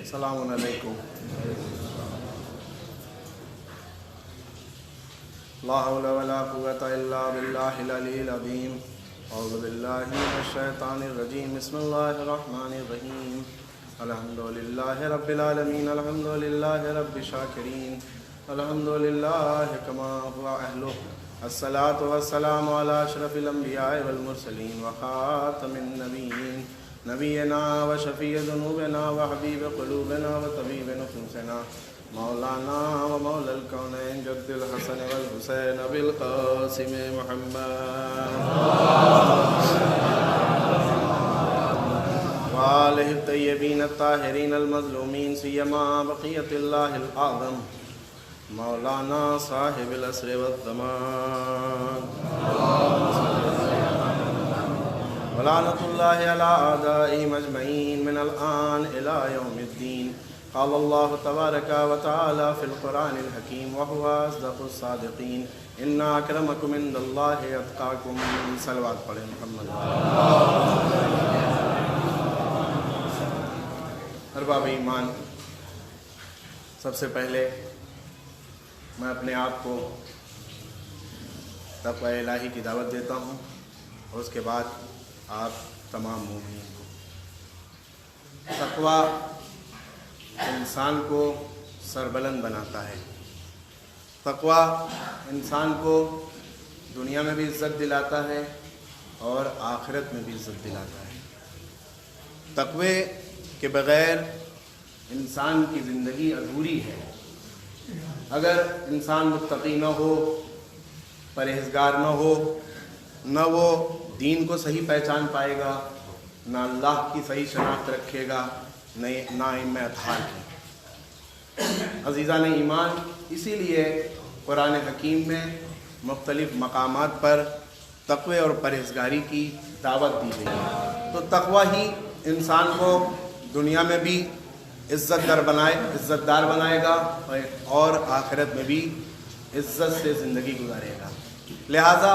السلام علیکم. لا حول ولا قوة الا باللہ العلی العظیم. اعوذ باللہ من الشیطان الرجیم. بسم اللہ الرحمن الرحیم. الحمد للہ رب العالمین. الحمد للہ رب الشاکرین. الحمد للہ کما هو اہلہ. الصلاۃ والسلام علی اشرف الانبیاء والمرسلین وخاتم النبیین نبینا و شفیع ذنوبنا و حبیب قلوبنا و طبیب نفوسنا مولانا و مولا الکونین جد الحسن والحسین بالقاسم محمد وآلہ الطیبین الطاہرین المظلومین سیما بقیت اللہ الاعظم مولانا صاحب العصر والزمان ولعنۃ اللہ علی اعدائہم اجمعین من الآن الی یوم الدین. قال اللہ تبارک و تعالی فی القرآن الحکیم وہو اصدق الصادقین. ان اکرمکم عند اللہ اتقاکم. صلوات پڑھیں محمد. ارباب ایمان، سب سے پہلے میں اپنے آپ کو تقوی الہی کی دعوت دیتا ہوں اور اس کے بعد آپ تمام مومنین کو. تقوی انسان کو سربلند بناتا ہے. تقوی انسان کو دنیا میں بھی عزت دلاتا ہے اور آخرت میں بھی عزت دلاتا ہے. تقوی کے بغیر انسان کی زندگی ادھوری ہے. اگر انسان متقی نہ ہو، پرہیزگار نہ ہو، نہ وہ دین کو صحیح پہچان پائے گا، نہ اللہ کی صحیح شناخت رکھے گا، نہ ائمہ اطہار کی. عزیزان ایمان، اسی لیے قرآن حکیم میں مختلف مقامات پر تقوی اور پرہیزگاری کی دعوت دی گئی ہے. تو تقوی ہی انسان کو دنیا میں بھی عزت دار بنائے گا اور آخرت میں بھی عزت سے زندگی گزارے گا. لہذا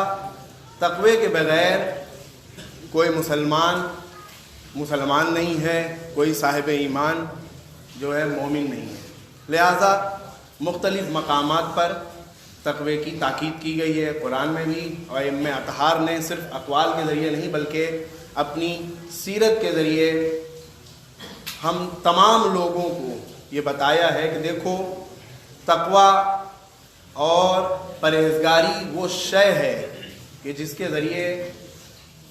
تقوی کے بغیر کوئی مسلمان نہیں ہے، کوئی صاحب ایمان جو ہے مومن نہیں ہے. لہذا مختلف مقامات پر تقوی کی تاکید کی گئی ہے. قرآن میں بھی اور ائمہ اطہار نے صرف اقوال کے ذریعے نہیں بلکہ اپنی سیرت کے ذریعے ہم تمام لوگوں کو یہ بتایا ہے کہ دیکھو، تقوی اور پرہیزگاری وہ شے ہے کہ جس کے ذریعے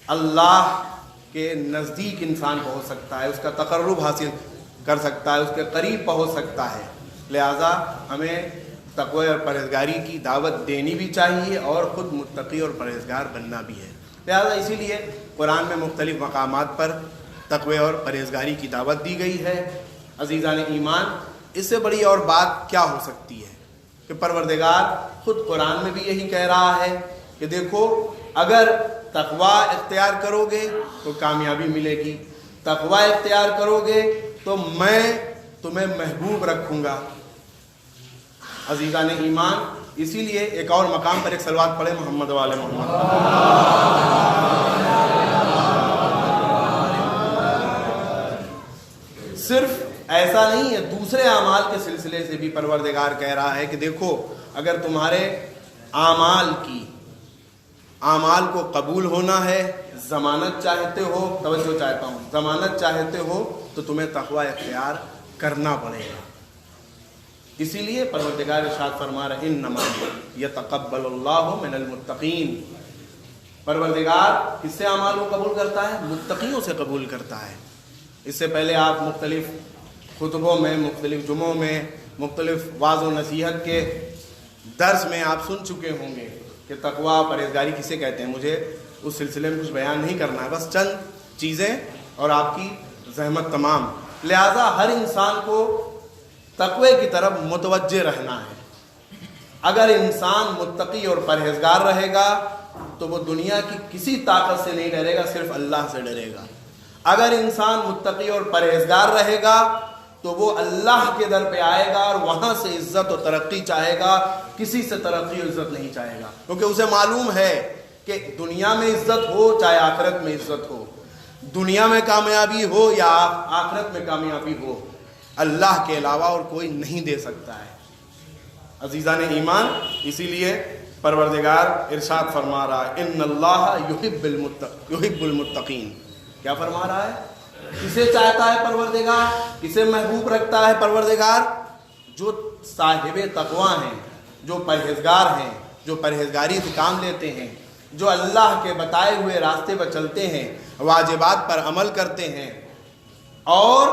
اللہ کے نزدیک انسان پہنچ سکتا ہے، اس کا تقرب حاصل کر سکتا ہے، اس کے قریب پہنچ سکتا ہے. لہذا ہمیں تقوی اور پرہیزگاری کی دعوت دینی بھی چاہیے اور خود متقی اور پرہیزگار بننا بھی ہے. لہذا اسی لیے قرآن میں مختلف مقامات پر تقوی اور پرہیزگاری کی دعوت دی گئی ہے. عزیزان ایمان، اس سے بڑی اور بات کیا ہو سکتی ہے کہ پروردگار خود قرآن میں بھی یہی کہہ رہا ہے کہ دیکھو، اگر تقوی اختیار کرو گے تو کامیابی ملے گی، تقوی اختیار کرو گے تو میں تمہیں محبوب رکھوں گا. عزیزان ایمان، اسی لیے ایک اور مقام پر ایک صلوات پڑھے محمد و آل محمد. صرف ایسا نہیں ہے، دوسرے اعمال کے سلسلے سے بھی پروردگار کہہ رہا ہے کہ دیکھو، اگر تمہارے اعمال کو قبول ہونا ہے، ضمانت چاہتے ہو، توجہ چاہتا ہوں، ضمانت چاہتے ہو تو تمہیں تقوی اختیار کرنا پڑے گا. اسی لیے پروردگار ارشاد فرما رہے انما یتقبل اللہ من المتقین. پروردگار کس سے اعمال کو قبول کرتا ہے؟ متقیوں سے قبول کرتا ہے. اس سے پہلے آپ مختلف خطبوں میں، مختلف جمعوں میں، مختلف واعظ و نصیحت کے درس میں آپ سن چکے ہوں گے کہ تقوی پرہیزگاری کسے کہتے ہیں. مجھے اس سلسلے میں کچھ بیان نہیں کرنا ہے، بس چند چیزیں اور آپ کی زحمت تمام. لہذا ہر انسان کو تقوی کی طرف متوجہ رہنا ہے. اگر انسان متقی اور پرہیزگار رہے گا تو وہ دنیا کی کسی طاقت سے نہیں ڈرے گا، صرف اللہ سے ڈرے گا. اگر انسان متقی اور پرہیزگار رہے گا تو وہ اللہ کے در پہ آئے گا اور وہاں سے عزت و ترقی چاہے گا، کسی سے ترقی و عزت نہیں چاہے گا، کیونکہ اسے معلوم ہے کہ دنیا میں عزت ہو چاہے آخرت میں عزت ہو، دنیا میں کامیابی ہو یا آخرت میں کامیابی ہو، اللہ کے علاوہ اور کوئی نہیں دے سکتا ہے۔ عزیزان ایمان، اسی لیے پروردگار ارشاد فرما رہا ہے ان اللہ یحب المتقین۔ کیا فرما رہا ہے؟ کسے چاہتا ہے پروردگار، کسے محبوب رکھتا ہے پروردگار؟ جو صاحب تقویٰ ہیں، جو پرہیزگار ہیں، جو پرہیزگاری سے کام لیتے ہیں، جو اللہ کے بتائے ہوئے راستے پر چلتے ہیں، واجبات پر عمل کرتے ہیں اور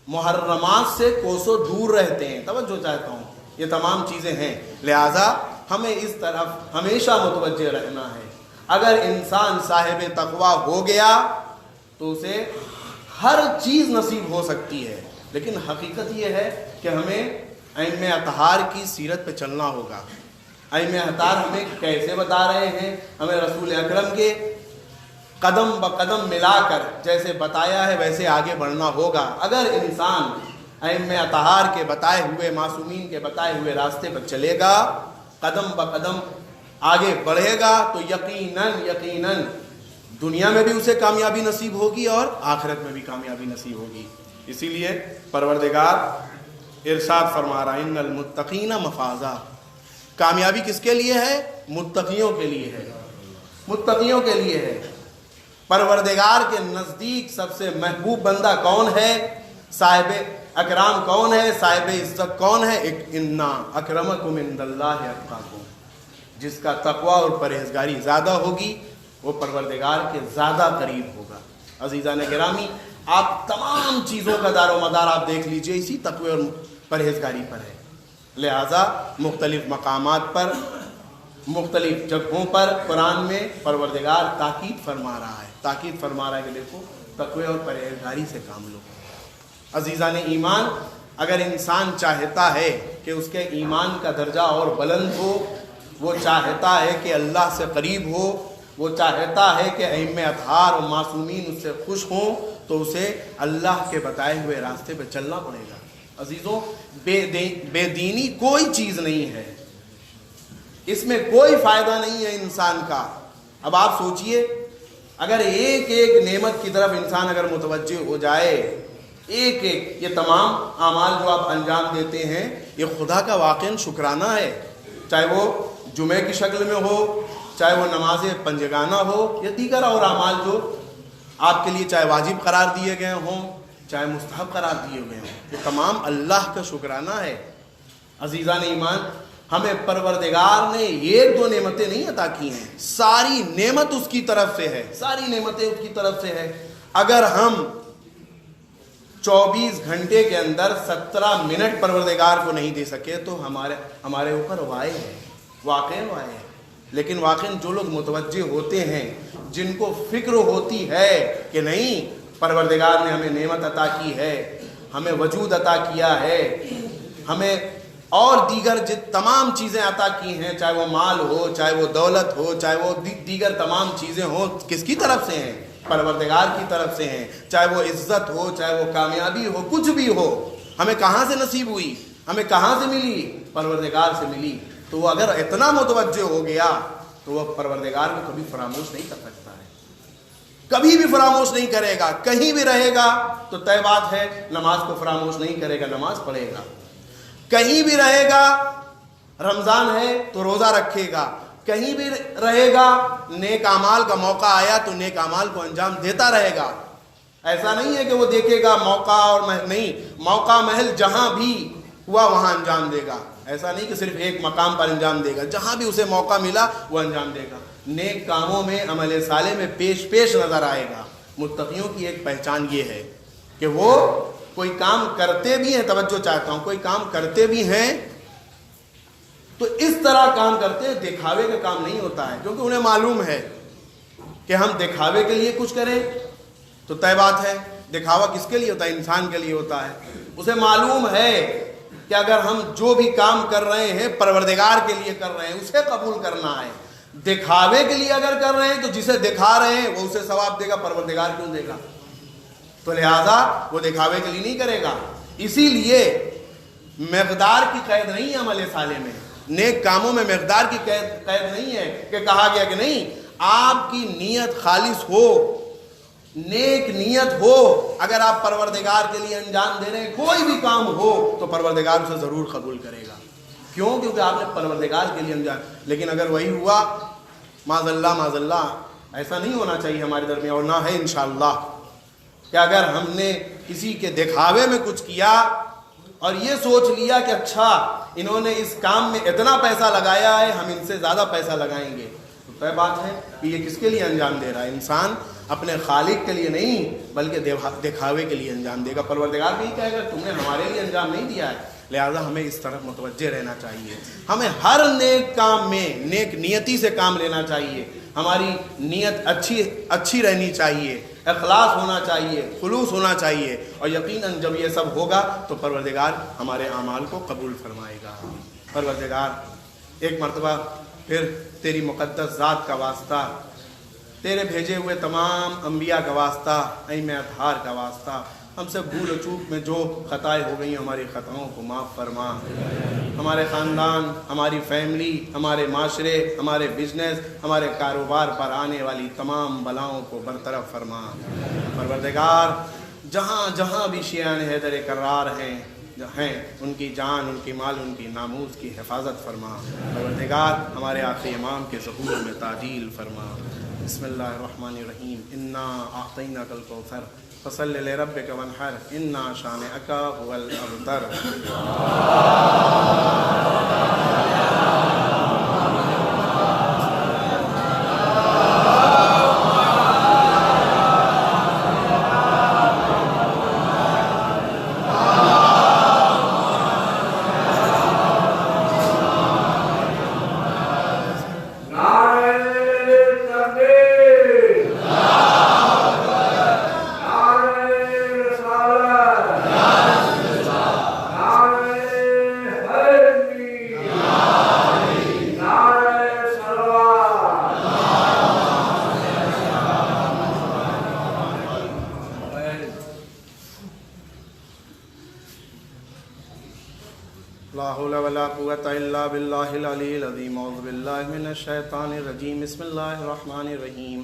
محرمات سے کوسوں دور رہتے ہیں۔ توجہ چاہتا ہوں، یہ تمام چیزیں ہیں، لہٰذا ہمیں اس طرف ہمیشہ متوجہ رہنا ہے۔ اگر انسان صاحب تقویٰ ہو گیا تو اسے ہر چیز نصیب ہو سکتی ہے، لیکن حقیقت یہ ہے کہ ہمیں ائمہ اطہار کی سیرت پہ چلنا ہوگا۔ ائمہ اطہار ہمیں کیسے بتا رہے ہیں؟ ہمیں رسول اکرم کے قدم بقدم ملا کر جیسے بتایا ہے ویسے آگے بڑھنا ہوگا۔ اگر انسان ائمہ اطہار کے بتائے ہوئے، معصومین کے بتائے ہوئے راستے پر چلے گا، قدم بقدم آگے بڑھے گا، تو یقیناً دنیا میں بھی اسے کامیابی نصیب ہوگی اور آخرت میں بھی کامیابی نصیب ہوگی۔ اسی لیے پروردگار ارشاد فرما رہا ہے ان المتقین مفازہ۔ کامیابی کس کے لیے ہے؟ متقیوں کے لیے ہے، متقیوں کے لیے ہے۔ پروردگار کے نزدیک سب سے محبوب بندہ کون ہے؟ صاحب اکرام کون ہے؟ صاحب عزت کون ہے؟ انا اکرمکم عند اللہ اتقاکم۔ جس کا تقویٰ اور پرہیزگاری زیادہ ہوگی وہ پروردگار کے زیادہ قریب ہوگا۔ عزیزان گرامی، آپ تمام چیزوں کا دار و مدار آپ دیکھ لیجئے اسی تقوی اور پرہیزگاری پر ہے۔ لہٰذا مختلف مقامات پر، مختلف جگہوں پر قرآن میں پروردگار تاکید فرما رہا ہے کہ دیکھو تقوی اور پرہیزگاری سے کام لو۔ عزیزان ایمان، اگر انسان چاہتا ہے کہ اس کے ایمان کا درجہ اور بلند ہو، وہ چاہتا ہے کہ اللہ سے قریب ہو، وہ چاہتا ہے کہ ائمہ اطہار اور معصومین اس سے خوش ہوں، تو اسے اللہ کے بتائے ہوئے راستے پہ چلنا پڑے گا۔ عزیزوں، بے دینی کوئی چیز نہیں ہے، اس میں کوئی فائدہ نہیں ہے انسان کا۔ اب آپ سوچئے، اگر ایک ایک نعمت کی طرف انسان اگر متوجہ ہو جائے، ایک یہ تمام اعمال جو آپ انجام دیتے ہیں، یہ خدا کا واقعاً شکرانہ ہے، چاہے وہ جمعے کی شکل میں ہو، چاہے وہ نماز پنجگانہ ہو، یا دیگر اور اعمال جو آپ کے لیے چاہے واجب قرار دیے گئے ہوں، چاہے مستحب قرار دیے گئے ہوں، یہ تمام اللہ کا شکرانہ ہے۔ عزیزان ایمان، ہمیں پروردگار نے ایک دو نعمتیں نہیں عطا کی ہیں، ساری نعمت اس کی طرف سے ہے، ساری نعمتیں اس کی طرف سے ہے۔ اگر ہم 24 گھنٹے کے اندر 17 منٹ پروردگار کو نہیں دے سکے تو ہمارے اوپر واقع ہے۔ لیکن واقعاً جو لوگ متوجہ ہوتے ہیں، جن کو فکر ہوتی ہے کہ نہیں پروردگار نے ہمیں نعمت عطا کی ہے، ہمیں وجود عطا کیا ہے، ہمیں اور دیگر تمام چیزیں عطا کی ہیں، چاہے وہ مال ہو، چاہے وہ دولت ہو، چاہے وہ دیگر تمام چیزیں ہوں، کس کی طرف سے ہیں؟ پروردگار کی طرف سے ہیں۔ چاہے وہ عزت ہو، چاہے وہ کامیابی ہو، کچھ بھی ہو، ہمیں کہاں سے نصیب ہوئی؟ ہمیں کہاں سے ملی؟ پروردگار سے ملی۔ تو وہ اگر اتنا متوجہ ہو گیا تو وہ پروردگار کو کبھی فراموش نہیں کر سکتا ہے، کبھی بھی فراموش نہیں کرے گا۔ کہیں بھی رہے گا تو طے بات ہے نماز کو فراموش نہیں کرے گا، نماز پڑھے گا۔ کہیں بھی رہے گا، رمضان ہے تو روزہ رکھے گا۔ کہیں بھی رہے گا، نیک اعمال کا موقع آیا تو نیک اعمال کو انجام دیتا رہے گا۔ ایسا نہیں ہے کہ وہ دیکھے گا موقع اور نہیں، موقع محل جہاں بھی ہوا وہاں انجام دے گا۔ ایسا نہیں کہ صرف ایک مقام پر انجام دے گا، جہاں بھی اسے موقع ملا وہ انجام دے گا۔ نیک کاموں میں، عمل صالح میں پیش نظر آئے گا۔ متقیوں کی ایک پہچان یہ ہے کہ وہ کوئی کام کرتے بھی ہیں، توجہ چاہتا ہوں، کوئی کام کرتے بھی ہیں تو اس طرح کام کرتے ہیں، دکھاوے کا کام نہیں ہوتا ہے، کیونکہ انہیں معلوم ہے کہ ہم دکھاوے کے لیے کچھ کریں تو طے بات ہے دکھاوا کس کے لیے ہوتا ہے؟ انسان کے لیے ہوتا ہے۔ اسے معلوم ہے کہ اگر ہم جو بھی کام کر رہے ہیں پروردگار کے لیے کر رہے ہیں، اسے قبول کرنا ہے۔ دکھاوے کے لیے اگر کر رہے ہیں تو جسے دکھا رہے ہیں وہ اسے ثواب دے گا، پروردگار کیوں دے گا؟ تو لہذا وہ دکھاوے کے لیے نہیں کرے گا۔ اسی لیے مقدار کی قید نہیں ہے عمل صالح میں، نیک کاموں میں مقدار کی قید نہیں ہے کہ کہا گیا کہ نہیں آپ کی نیت خالص ہو نیک نیت ہو، اگر آپ پروردگار کے لیے انجام دے رہے ہیں، کوئی بھی کام ہو تو پروردگار اسے ضرور قبول کرے گا. کیوں؟ کیونکہ آپ نے پروردگار کے لیے انجام. لیکن اگر وہی ہوا معاذ اللہ، ایسا نہیں ہونا چاہیے ہمارے درمیان، اور نہ ہے انشاءاللہ، کہ اگر ہم نے کسی کے دکھاوے میں کچھ کیا اور یہ سوچ لیا کہ اچھا انہوں نے اس کام میں اتنا پیسہ لگایا ہے، ہم ان سے زیادہ پیسہ لگائیں گے، تو طے بات ہے کہ یہ کس کے لیے انجام دے رہا ہے؟ انسان اپنے خالق کے لیے نہیں بلکہ دکھاوے کے لیے انجام دے گا. پروردگار بھی کہے گا تم نے ہمارے لیے انجام نہیں دیا ہے. لہذا ہمیں اس طرف متوجہ رہنا چاہیے. ہمیں ہر نیک کام میں نیک نیتی سے کام لینا چاہیے. ہماری نیت اچھی رہنی چاہیے، اخلاص ہونا چاہیے، خلوص ہونا چاہیے، اور یقیناً جب یہ سب ہوگا تو پروردگار ہمارے اعمال کو قبول فرمائے گا. پروردگار ایک مرتبہ پھر تیری مقدس ذات کا واسطہ، تیرے بھیجے ہوئے تمام انبیاء کا واسطہ، ائمہ اطہار کا واسطہ، ہم سے بھول و چوک میں جو خطائیں ہو گئی ہماری خطاؤں کو معاف فرما. ہمارے خاندان، ہماری فیملی، ہمارے معاشرے، ہمارے بزنس، ہمارے کاروبار پر آنے والی تمام بلاؤں کو برطرف فرما. پروردگار جہاں جہاں بھی شیعان حیدر کرار ہیں ان کی جان، ان کی مال، ان کی ناموس کی حفاظت فرما. پروردگار ہمارے آخری امام کے ظہور میں تعجیل فرما. بسم اللہ الرحمن الرحیم. انا اعطیناک الکوثر فصل لربک وانحر انا شانئک هو الابتر. لا حول ولا قوة إلا بالله العلي العظيم. أعوذ بالله من الشيطان الرجيم. بسم الله الرحمن الرحيم.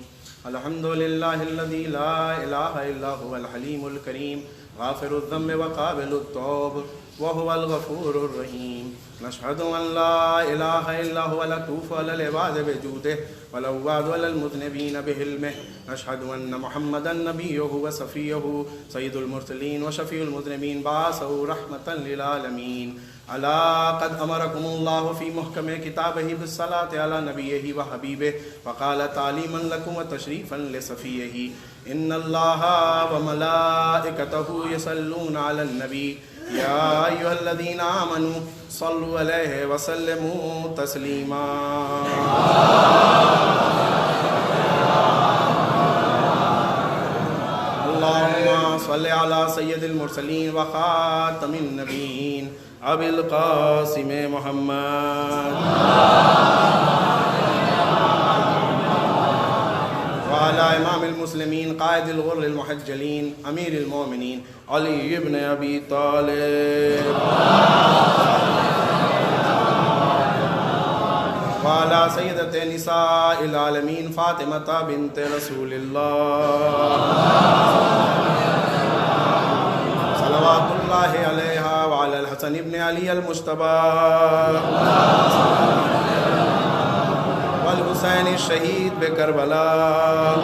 الحمد لله الذي لا إله إلا هو الحليم الكريم غافر الذنب وقابل التوب وهو الغفور الرحيم. نشهد أن لا إله إلا هو لطوف على العباد بجوده والعباد على المذنبين بعلمه. نشهد أن محمدا نبيه وصفيه سيد المرسلين وشفيع المذنبين بعثه رحمة للعالمين. ألا قد أمركم الله في محكم كتابه بالصلاة على نبيه وحبيبه وقال تعليما لكم وتشريفا لصفيه. إن الله وملائكته يصلون على النبي يا أيها الذين آمنوا صلوا عليه وسلموا تسليما. اللهم صل على سيد المرسلين وخاتم النبيين أبي القاسم محمد وعلى إمام المسلمين قائد الغر المحجلين أمير المؤمنين علي بن أبي طالب وعلى سيدة نساء العالمين فاطمة بنت رسول الله صلوات الله عليها وعلى الحسن بن علي المجتبى والحسين الشهيد بكربلاء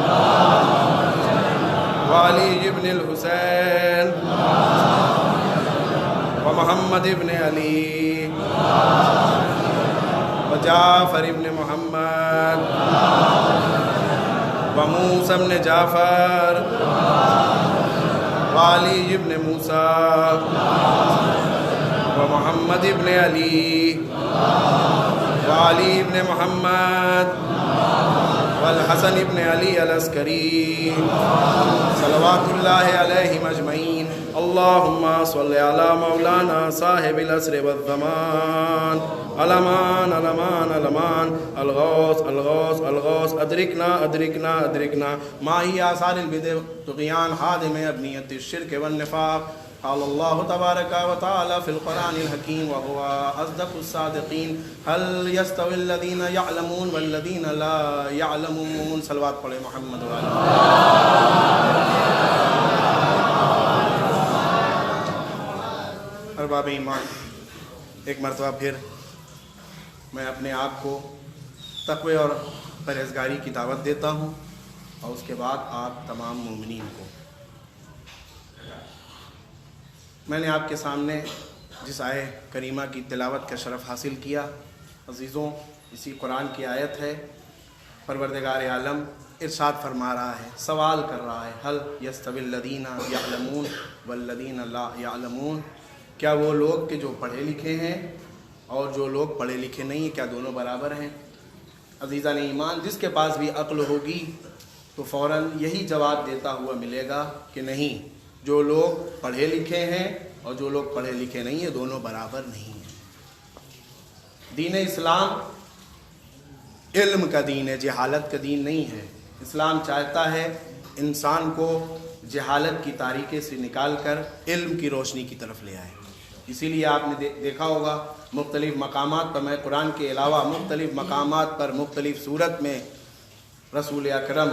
وعلي بن الحسين ومحمد بن علي وجعفر بن محمد وموسى بن جعفر وعلي بن موسى ومحمد بن علي وعلي بن محمد والحسن بن علي العسكري صلوات الله عليهم أجمعين. اللهم صل على مولانا صاحب العصر والزمان الأمان الأمان الأمان الغوث الغوث الغوث أدركنا أدركنا أدركنا ما هي آثار البدع طغيان خادم أبنية الشرك والنفاق قال اللہ تبارک و تعالی فی القرآن الحکیم وهو اصدق الصادقین هل يستوي الذین یعلمون والذین لا یعلمون. صلوات پڑھے محمد وعلی. ارباب ایمان، ایک مرتبہ پھر میں اپنے آپ کو تقوی اور پرہیزگاری کی دعوت دیتا ہوں، اور اس کے بعد آپ تمام مومنین کو. میں نے آپ کے سامنے جس آیہ کریمہ کی تلاوت کا شرف حاصل کیا، عزیزوں، اسی قرآن کی آیت ہے. پروردگار عالم ارشاد فرما رہا ہے، سوال کر رہا ہے، هل يستوي الذین یعلمون والذین لا یعلمون، کیا وہ لوگ کہ جو پڑھے لکھے ہیں اور جو لوگ پڑھے لکھے نہیں ہیں، کیا دونوں برابر ہیں؟ عزیزان ایمان، جس کے پاس بھی عقل ہوگی تو فوراً یہی جواب دیتا ہوا ملے گا کہ نہیں، جو لوگ پڑھے لکھے ہیں اور جو لوگ پڑھے لکھے نہیں ہیں دونوں برابر نہیں ہیں. دین اسلام علم کا دین ہے، جہالت کا دین نہیں ہے. اسلام چاہتا ہے انسان کو جہالت کی تاریکی سے نکال کر علم کی روشنی کی طرف لے آئے. اسی لیے آپ نے دیکھا ہوگا مختلف مقامات پر، میں قرآن کے علاوہ مختلف مقامات پر مختلف صورت میں رسول اکرم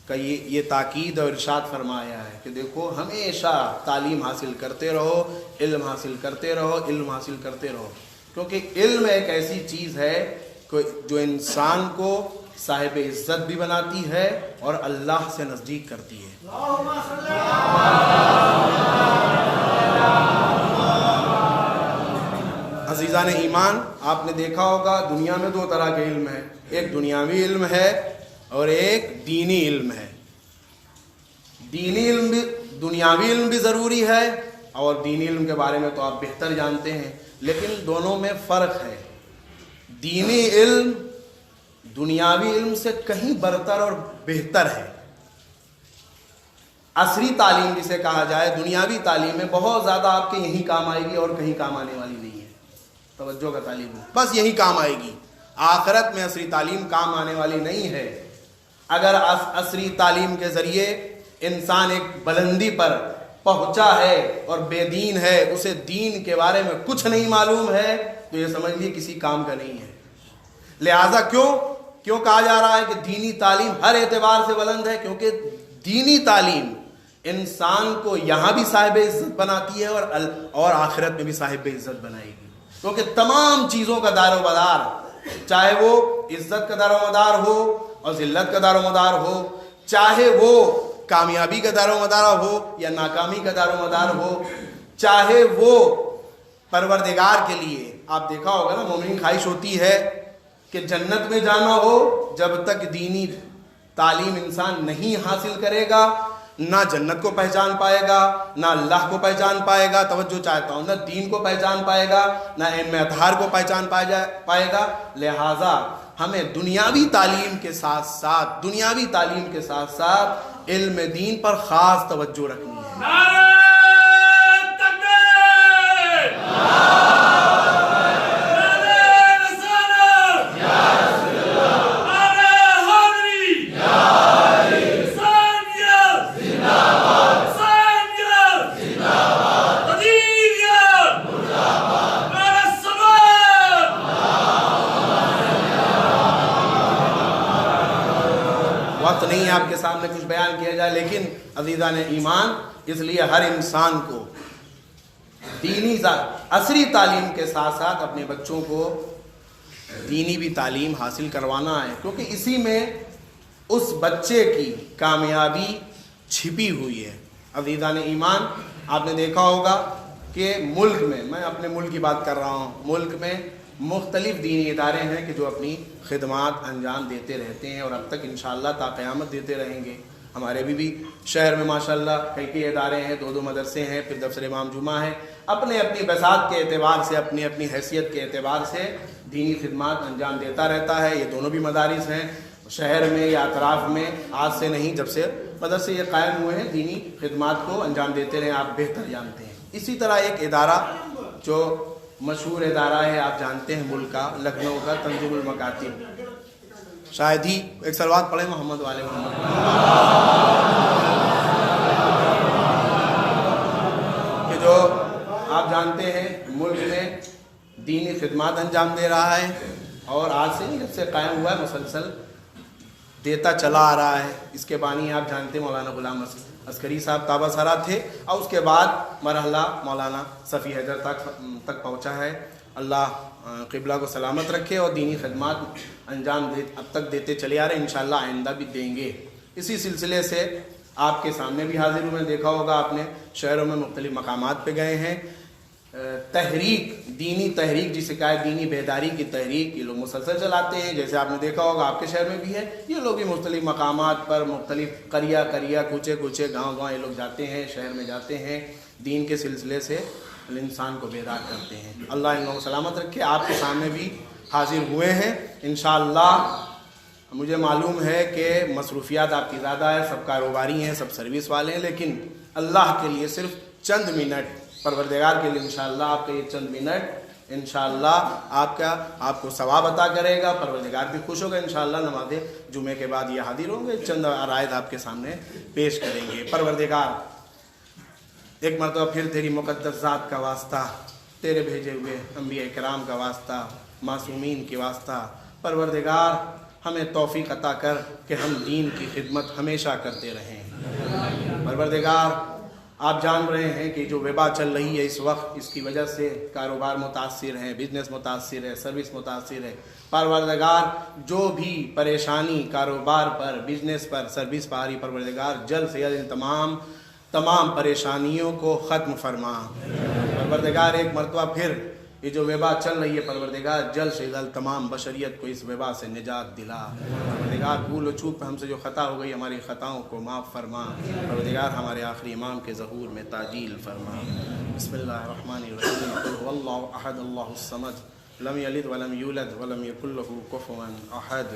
کا یہ تاکید اور ارشاد فرمایا ہے کہ دیکھو ہمیشہ تعلیم حاصل کرتے رہو، علم حاصل کرتے رہو، علم حاصل کرتے رہو، کیونکہ علم ایک ایسی چیز ہے جو انسان کو صاحب عزت بھی بناتی ہے اور اللہ سے نزدیک کرتی ہے. عزیزان ایمان، آپ نے دیکھا ہوگا دنیا میں دو طرح کے علم ہیں، ایک دنیاوی علم ہے اور ایک دینی علم ہے. دینی علم بھی، دنیاوی علم بھی ضروری ہے، اور دینی علم کے بارے میں تو آپ بہتر جانتے ہیں، لیکن دونوں میں فرق ہے. دینی علم دنیاوی علم سے کہیں برتر اور بہتر ہے. عصری تعلیم جسے کہا جائے، دنیاوی تعلیم میں بہت زیادہ آپ کے یہیں کام آئے گی اور کہیں کام آنے والی نہیں ہے. توجہ کا تعلیم بس یہی کام آئے گی، آخرت میں عصری تعلیم کام آنے والی نہیں ہے. اگر عصری تعلیم کے ذریعے انسان ایک بلندی پر پہنچا ہے اور بے دین ہے، اسے دین کے بارے میں کچھ نہیں معلوم ہے، تو یہ سمجھ لیے کسی کام کا نہیں ہے. لہذا کیوں کہا جا رہا ہے کہ دینی تعلیم ہر اعتبار سے بلند ہے؟ کیونکہ دینی تعلیم انسان کو یہاں بھی صاحب عزت بناتی ہے اور آخرت میں بھی صاحب عزت بنائے گی. کیونکہ تمام چیزوں کا دار و مدار، چاہے وہ عزت کا دار و مدار ہو اور ذلت کا دار و مدار ہو، چاہے وہ کامیابی کا دار و مدار ہو یا ناکامی کا دار و مدار ہو، چاہے وہ پروردگار کے لیے، آپ دیکھا ہوگا نا، مومن خواہش ہوتی ہے کہ جنت میں جانا ہو، جب تک دینی تعلیم انسان نہیں حاصل کرے گا نہ جنت کو پہچان پائے گا، نہ اللہ کو پہچان پائے گا. توجہ چاہتا ہوں، نہ دین کو پہچان پائے گا، نہ علم اطہار کو پہچان پائے گا. لہٰذا ہمیں دنیاوی تعلیم کے ساتھ ساتھ علم دین پر خاص توجہ رکھنی ہے. وقت نہیں ہے آپ کے سامنے کچھ بیان کیا جائے، لیکن عزیزان ایمان، اس لیے ہر انسان کو دینی عصری تعلیم کے ساتھ ساتھ اپنے بچوں کو دینی بھی تعلیم حاصل کروانا ہے، کیونکہ اسی میں اس بچے کی کامیابی چھپی ہوئی ہے. عزیزان ایمان، آپ نے دیکھا ہوگا کہ ملک میں اپنے ملک کی بات کر رہا ہوں، ملک میں مختلف دینی ادارے ہیں کہ جو اپنی خدمات انجام دیتے رہتے ہیں اور اب تک انشاءاللہ تا قیامت دیتے رہیں گے. ہمارے بھی شہر میں ماشاءاللہ کئی ادارے ہیں، 2 مدرسے ہیں، پھر دفتر امام جمعہ ہے. اپنے بساط کے اعتبار سے، اپنی حیثیت کے اعتبار سے دینی خدمات انجام دیتا رہتا ہے. یہ دونوں بھی مدارس ہیں شہر میں یا اطراف میں، آج سے نہیں، جب سے مدرسے یہ قائم ہوئے ہیں دینی خدمات کو انجام دیتے رہے، آپ بہتر جانتے ہیں. اسی طرح ایک ادارہ جو مشہور ادارہ ہے، آپ جانتے ہیں، ملک کا، لکھنؤ کا، تنظیم المکاتب. شاید ہی ایک صلوات پڑھیں محمد والے محمد. آپ جانتے ہیں ملک میں دینی خدمات انجام دے رہا ہے، اور آج سے نہیں، جب سے قائم ہوا ہے مسلسل دیتا چلا آ رہا ہے۔ اس کے بانی آپ جانتے ہیں مولانا غلام عسکری صاحب تابہ سرا تھے، اور اس کے بعد مرحلہ مولانا صفی حیدر تک پہنچا ہے۔ اللہ قبلہ کو سلامت رکھے اور دینی خدمات انجام اب تک دیتے چلے آ رہے ہیں، انشاءاللہ آئندہ بھی دیں گے۔ اسی سلسلے سے آپ کے سامنے بھی حاضر ہوں، میں دیکھا ہوگا آپ نے شہروں میں مختلف مقامات پہ گئے ہیں، تحریک، دینی تحریک جسے کہا ہے، دینی بیداری کی تحریک یہ لوگ مسلسل چلاتے ہیں۔ جیسے آپ نے دیکھا ہوگا آپ کے شہر میں بھی ہے، یہ لوگ بھی مختلف مقامات پر، مختلف قریہ کوچے گاؤں یہ لوگ جاتے ہیں، شہر میں جاتے ہیں، دین کے سلسلے سے انسان کو بیدار کرتے ہیں۔ اللہ ان لوگوں کو سلامت رکھے۔ آپ کے سامنے بھی حاضر ہوئے ہیں، انشاءاللہ مجھے معلوم ہے کہ مصروفیات آپ کی زیادہ ہے، سب کاروباری ہیں، سب سروس والے ہیں، لیکن اللہ کے لیے صرف چند منٹ، پروردگار کے لیے انشاءاللہ آپ کے یہ چند منٹ انشاءاللہ آپ کو ثواب عطا کرے گا، پروردگار بھی خوش ہوگا۔ انشاءاللہ نماز جمعے کے بعد یہ حاضر ہوں گے، چند عرائض آپ کے سامنے پیش کریں گے۔ پروردگار ایک مرتبہ پھر تیری مقدس ذات کا واسطہ، تیرے بھیجے ہوئے انبیاء کرام کا واسطہ، معصومین کے واسطہ، پروردگار ہمیں توفیق عطا کر کہ ہم دین کی خدمت ہمیشہ کرتے رہیں۔ پروردگار آپ جان رہے ہیں کہ جو وبا چل رہی ہے اس وقت، اس کی وجہ سے کاروبار متاثر ہیں، بزنس متاثر ہے، سروس متاثر ہے۔ پروردگار جو بھی پریشانی کاروبار پر، بزنس پر، سروس پر آ رہی، پروردگار جلد سے جلد تمام پریشانیوں کو ختم فرما۔ پروردگار ایک مرتبہ پھر یہ جو وبا چل رہی ہے، پروردگار جلد سے جلد تمام بشریت کو اس وبا سے نجات دلا۔ پروردگار بھول و چوک پہ ہم سے جو خطا ہو گئی، ہماری خطاؤں کو معاف فرما۔ پروردگار ہمارے آخری امام کے ظہور میں تعجیل فرما۔ بسم اللہ الرحمن الرحیم۔ قل هو اللہ احد اللہ الصمد لم یلد ولم یولد ولم یکن له کفوا احد۔